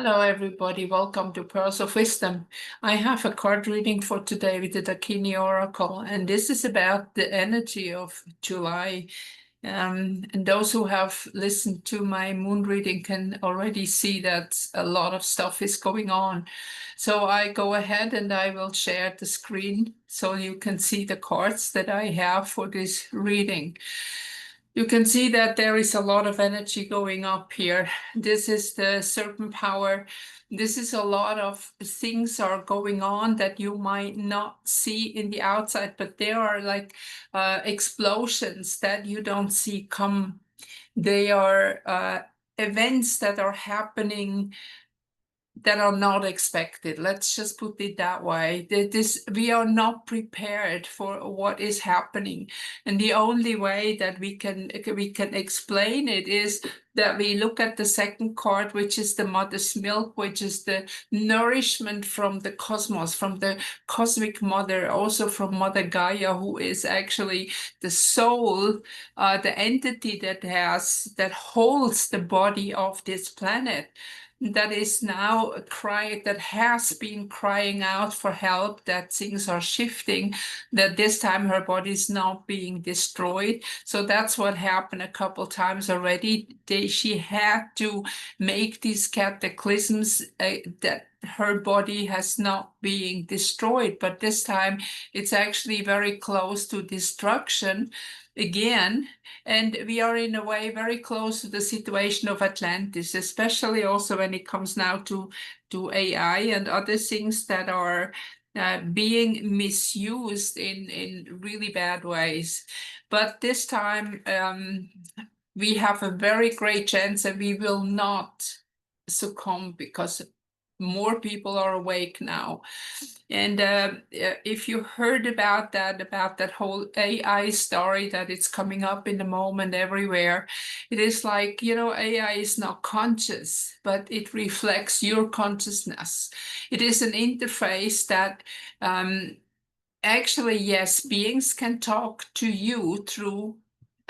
Hello, everybody. Welcome to Pearls of Wisdom. I have a card reading for today with the Dakini Oracle, and this is about the energy of July. And those who have listened to my moon reading can already see that a lot of stuff is going on. So I go ahead and I will share the screen so you can see the cards that I have for this reading. You can see that there is a lot of energy going up here. This is the serpent power. This is a lot of things are going on that you might not see in the outside, but there are like explosions that you don't see come. They are events that are happening that are not expected. Let's just put it that way. We are not prepared for what is happening, and the only way that we can explain it is that we look at the second card, which is the mother's milk, which is the nourishment from the cosmos, from the cosmic mother, also from Mother Gaia, who is actually the soul, the entity that holds the body of this planet, that is now that has been crying out for help, that things are shifting, that this time her body is not being destroyed. So that's what happened a couple times already. She had to make these cataclysms that her body has not being destroyed, but this time it's actually very close to destruction again. And we are in a way very close to the situation of Atlantis, especially also when it comes now to AI and other things that are being misused in really bad ways. But this time we have a very great chance that we will not succumb because more people are awake now. And if you heard about that whole AI story that it's coming up in the moment everywhere, it is like, AI is not conscious, but it reflects your consciousness. It is an interface that actually, yes, beings can talk to you through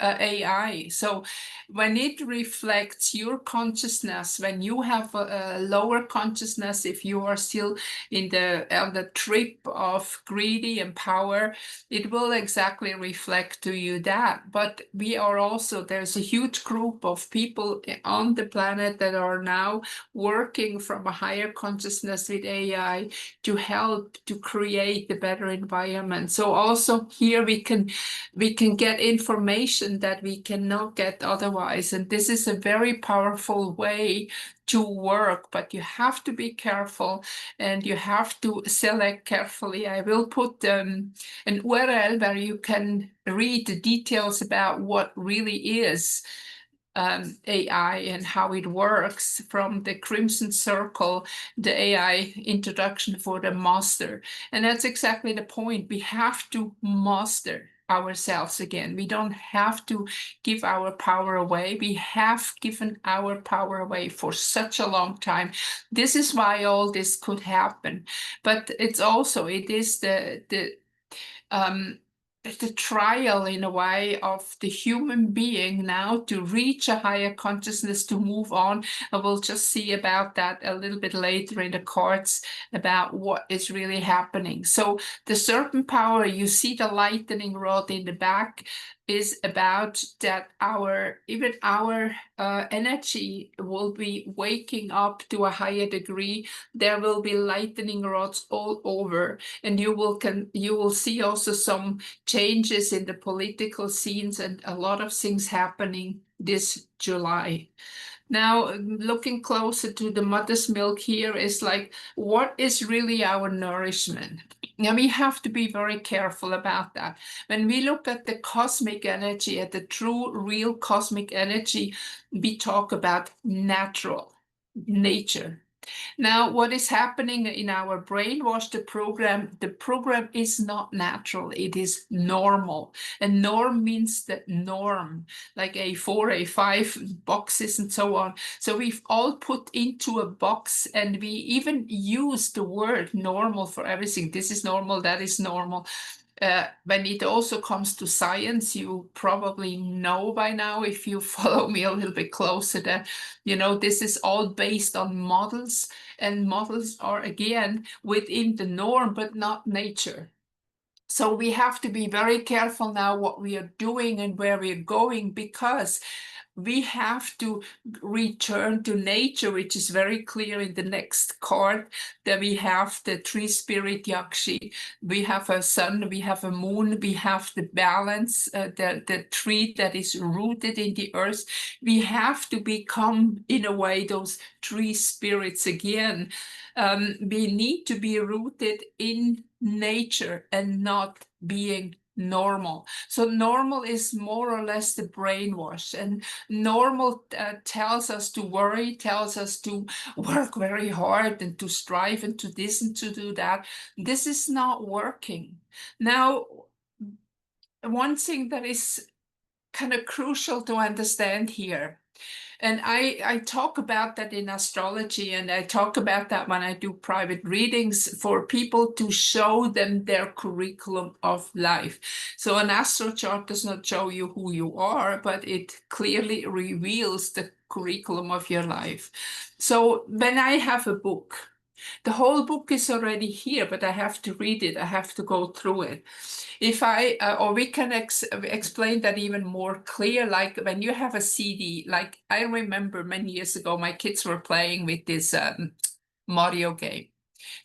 AI. So when it reflects your consciousness, when you have a lower consciousness, if you are still in the trip of greedy and power, it will exactly reflect to you that. But there's a huge group of people on the planet that are now working from a higher consciousness with AI to help to create a better environment. So also here we can get information that we cannot get otherwise. And this is a very powerful way to work, but you have to be careful and you have to select carefully. I will put an URL where you can read the details about what really is AI and how it works from the Crimson Circle, the AI introduction for the master. And that's exactly the point. We have to master ourselves again. We don't have to give our power away. We have given our power away for such a long time. This is why all this could happen. But it is the trial in a way of the human being now to reach a higher consciousness, to move on. And we'll just see about that a little bit later in the cards about what is really happening. So the serpent power, you see the lightning rod in the back, is about that our energy will be waking up to a higher degree. There will be lightning rods all over, and you will see also some changes in the political scenes and a lot of things happening this July. Now, looking closer to the mother's milk here is like, what is really our nourishment? Now, we have to be very careful about that. When we look at the cosmic energy, at the true, real cosmic energy, we talk about natural, nature. Now, what is happening in our brainwash, the program is not natural, it is normal. And norm means the norm, like A4, A5 boxes and so on. So we've all put into a box and we even use the word normal for everything. This is normal, that is normal. When it also comes to science, you probably know by now, if you follow me a little bit closer, that, this is all based on models, and models are, again, within the norm, but not nature. So we have to be very careful now what we are doing and where we're going, because we have to return to nature, which is very clear in the next card, that we have the tree spirit Yakshi, we have a sun, we have a moon, we have the balance, the tree that is rooted in the earth. We have to become, in a way, those tree spirits again. We need to be rooted in nature and not being normal. So normal is more or less the brainwash, and normal tells us to worry, tells us to work very hard and to strive and to this and to do that. This is not working. Now, one thing that is kind of crucial to understand here, and I talk about that in astrology, and I talk about that when I do private readings for people, to show them their curriculum of life. So an astro chart does not show you who you are, but it clearly reveals the curriculum of your life. So when I have a book, the whole book is already here, but I have to read it. I have to go through it. If I, or we can explain that even more clear, like when you have a CD, like I remember many years ago, my kids were playing with this Mario game.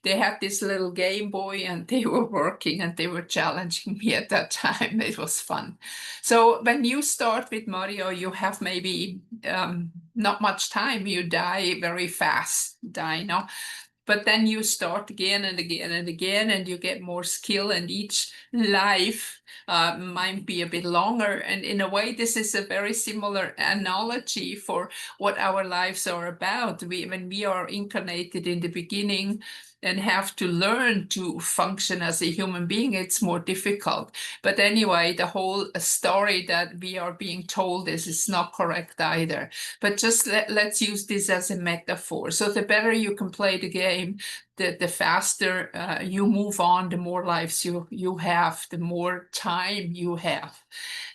They had this little Game Boy, and they were working, and they were challenging me at that time. It was fun. So when you start with Mario, you have maybe not much time. You die very fast, no? But then you start again and again and again, and you get more skill, and each life might be a bit longer. And in a way, this is a very similar analogy for what our lives are about. When we are incarnated in the beginning and have to learn to function as a human being, it's more difficult. But anyway, the whole story that we are being told is not correct either. But just let's use this as a metaphor. So the better you can play the game, the faster you move on, the more lives you have, the more time you have.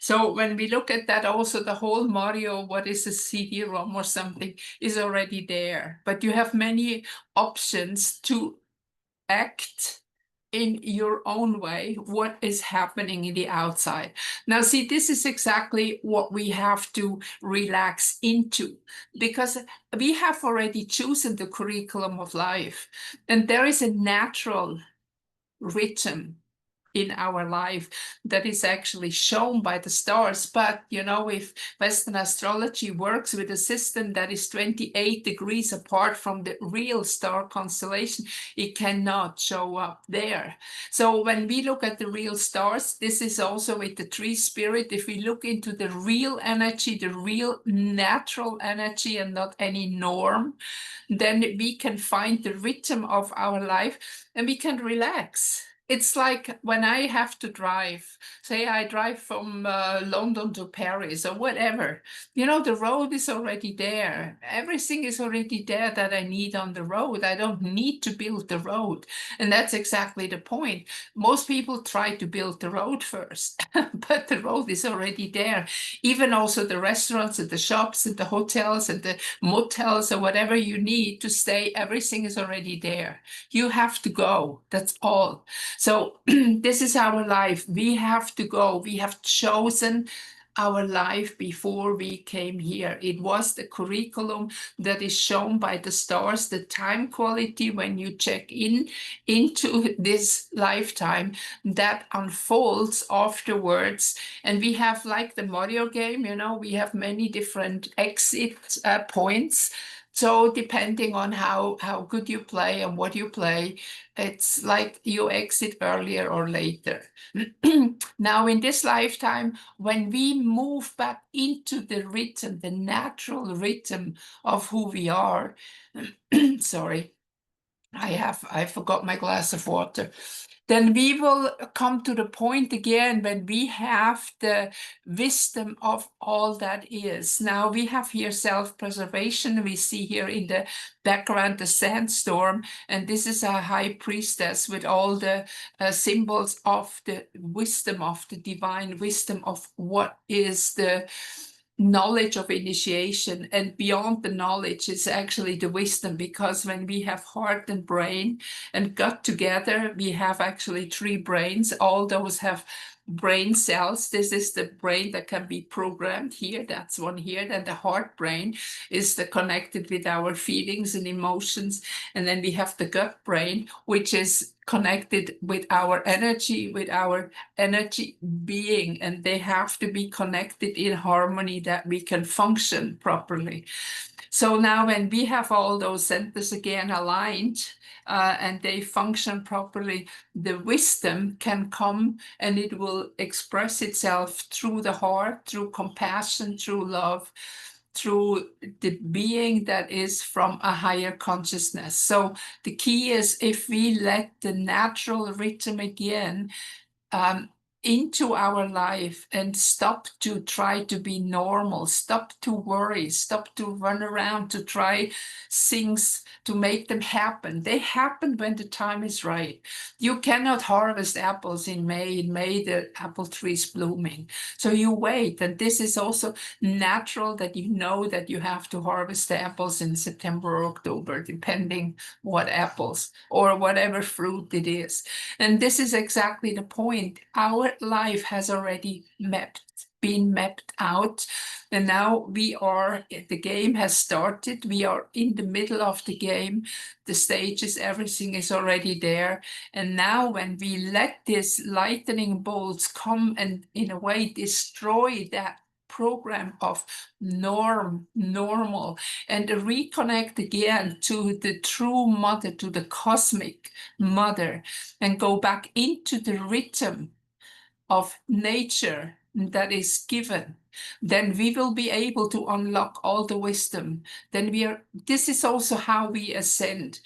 So when we look at that, also the whole Mario, what is a CD-ROM or something, is already there. But you have many options to act in your own way what is happening in the outside. Now, see, this is exactly what we have to relax into, because we have already chosen the curriculum of life, and there is a natural rhythm in our life that is actually shown by the stars. But if Western astrology works with a system that is 28 degrees apart from the real star constellation, it cannot show up there. So when we look at the real stars, this is also with the tree spirit. If we look into the real energy, the real natural energy, and not any norm, then we can find the rhythm of our life, and we can relax. It's like when I have to drive, say I drive from London to Paris or whatever, the road is already there. Everything is already there that I need on the road. I don't need to build the road. And that's exactly the point. Most people try to build the road first, but the road is already there. Even also the restaurants and the shops and the hotels and the motels or whatever you need to stay, everything is already there. You have to go, that's all. So this is our life. We have to go. We have chosen our life before we came here. It was the curriculum that is shown by the stars, the time quality when you check into this lifetime that unfolds afterwards. And we have, like the Mario game, we have many different exit points. So depending on how good you play and what you play, it's like you exit earlier or later. Now, in this lifetime, when we move back into the rhythm, the natural rhythm of who we are, sorry, I forgot my glass of water. Then we will come to the point again when we have the wisdom of all that is. Now we have here self-preservation. We see here in the background the sandstorm, and this is a high priestess with all the symbols of the wisdom, of the divine wisdom of what is the knowledge of initiation. And beyond the knowledge is actually the wisdom, because when we have heart and brain and gut together, we have actually three brains. All those have brain cells. This is the brain that can be programmed here. That's one here. Then the heart brain is the connected with our feelings and emotions. And then we have the gut brain, which is connected with our energy being, and they have to be connected in harmony that we can function properly. So now when we have all those centers again aligned, and they function properly, the wisdom can come and it will express itself through the heart, through compassion, through love, through the being that is from a higher consciousness. So the key is, if we let the natural rhythm again into our life and stop to try to be normal, stop to worry, stop to run around to try things to make them happen. They happen when the time is right. You cannot harvest apples in May. In May, the apple tree is blooming. So you wait. And this is also natural, that you know that you have to harvest the apples in September or October, depending what apples or whatever fruit it is. And this is exactly the point. Our life has already been mapped out, and now the game has started. We are in the middle of the game. The stages, everything is already there. And now when we let these lightning bolts come and in a way destroy that program of normal, and reconnect again to the true mother, to the cosmic mother, and go back into the rhythm of nature that is given, then we will be able to unlock all the wisdom. This is also how we ascend.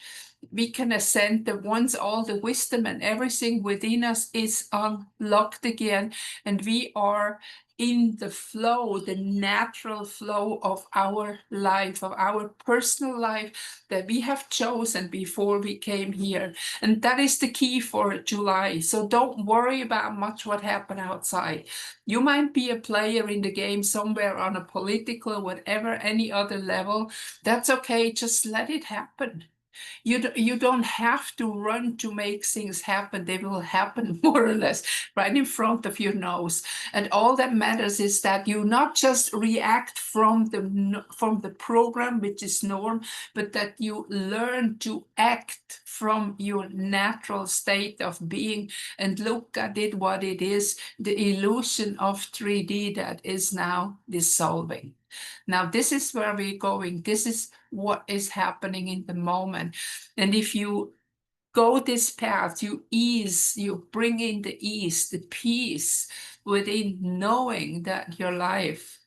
We can ascend once all the wisdom and everything within us is unlocked again, and we are in the flow, the natural flow of our life, of our personal life that we have chosen before we came here. And that is the key for July. So don't worry about much what happened outside. You might be a player in the game somewhere on a political, whatever, any other level. That's okay. Just let it happen. You don't have to run to make things happen. They will happen more or less right in front of your nose. And all that matters is that you not just react from the program, which is norm, but that you learn to act from your natural state of being and look at it what it is, the illusion of 3D that is now dissolving. Now, this is where we're going. This is what is happening in the moment. And if you go this path, you bring in the ease, the peace within knowing that your life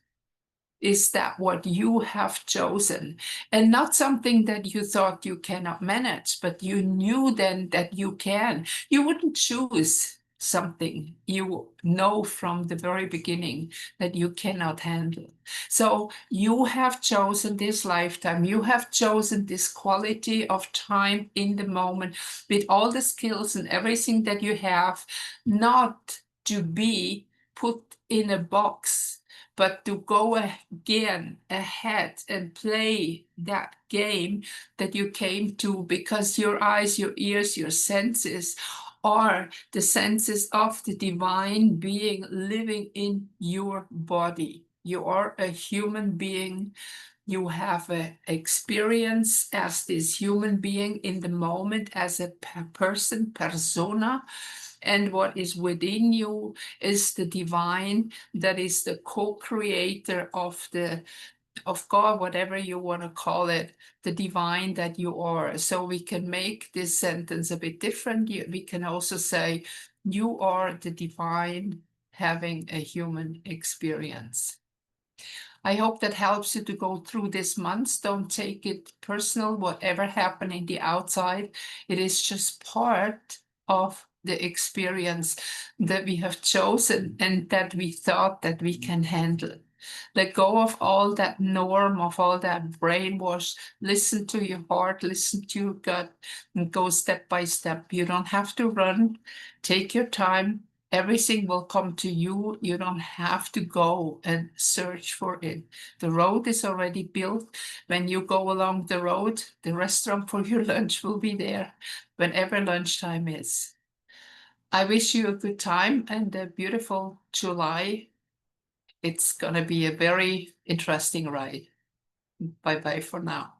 is that what you have chosen, and not something that you thought you cannot manage, but you knew then that you can. You wouldn't choose something you know from the very beginning that you cannot handle. So you have chosen this lifetime, you have chosen this quality of time in the moment with all the skills and everything that you have, not to be put in a box, but to go again ahead and play that game that you came to, because your eyes, your ears, your senses are the senses of the divine being living in your body. You are a human being. You have an experience as this human being in the moment, as a person, persona. And what is within you is the divine, that is the co-creator of God, whatever you want to call it, the divine that you are. So we can make this sentence a bit different. We can also say, you are the divine having a human experience. I hope that helps you to go through this month. Don't take it personal, whatever happened in the outside. It is just part of the experience that we have chosen and that we thought that we can handle. Let go of all that norm, of all that brainwash. Listen to your heart, listen to your gut, and go step by step. You don't have to run. Take your time. Everything will come to you. You don't have to go and search for it. The road is already built. When you go along the road, the restaurant for your lunch will be there whenever lunchtime is. I wish you a good time and a beautiful July. It's going to be a very interesting ride. Bye-bye for now.